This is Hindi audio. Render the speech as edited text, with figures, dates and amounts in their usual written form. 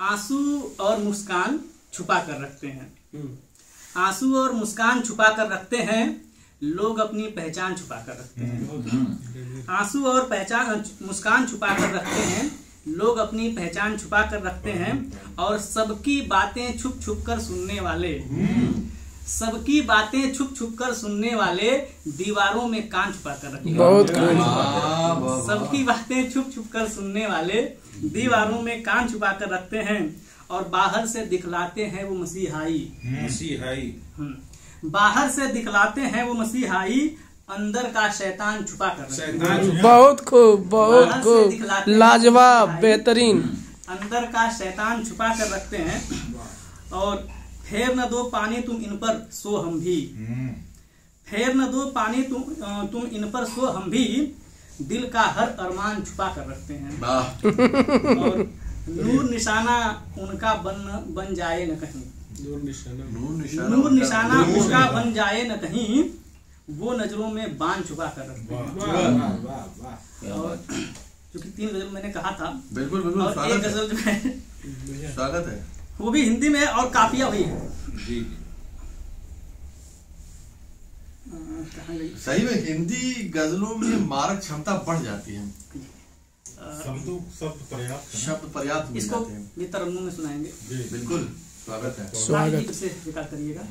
आंसू और मुस्कान छुपा कर रखते हैं। आंसू और मुस्कान छुपा कर रखते हैं, लोग अपनी पहचान छुपा कर रखते हैं। आंसू और मुस्कान छुपा कर रखते हैं, लोग अपनी पहचान छुपा कर रखते हैं। और सबकी बातें छुप छुप कर सुनने वाले, सबकी बातें छुप छुप कर सुनने वाले दीवारों में कान छुपा कर रखते हैं। सबकी बातें छुप छुप कर सुनने वाले दीवारों में कान छुपा कर रखते हैं। और बाहर से दिखलाते हैं वो मसीहाई, बाहर से दिखलाते हैं वो मसीहाई, अंदर का शैतान छुपा कर रखते हैं। बहुत खूब, बहुत खूब, लाजवाब, बेहतरीन। अंदर का शैतान छुपा कर रखते हैं। और फेर न दो पानी तुम इन पर सो हम भी, फेर न दो पानी तुम इन पर सो हम भी, दिल का हर अरमान छुपा कर रखते हैं। और नूर निशाना उनका बन जाए न कहीं, नूर निशाना उनका बन जाए न कहीं, वो नजरों में बान छुपा कर रखते हैं। और जो कि 3 गजल मैंने कहा था, बिल्कुल बिल्कुल, और एक गजल जो है स्वागत है, वो भी हिंदी में और काफिया हुई है। जी सही में हिंदी गजलों में मारक क्षमता बढ़ जाती है, शब्द पर्याप्त मिल इसको जाते हैं। ये तरन्नुम में सुनाएंगे। बिल्कुल स्वागत है, स्वागत से स्वीकार करिएगा।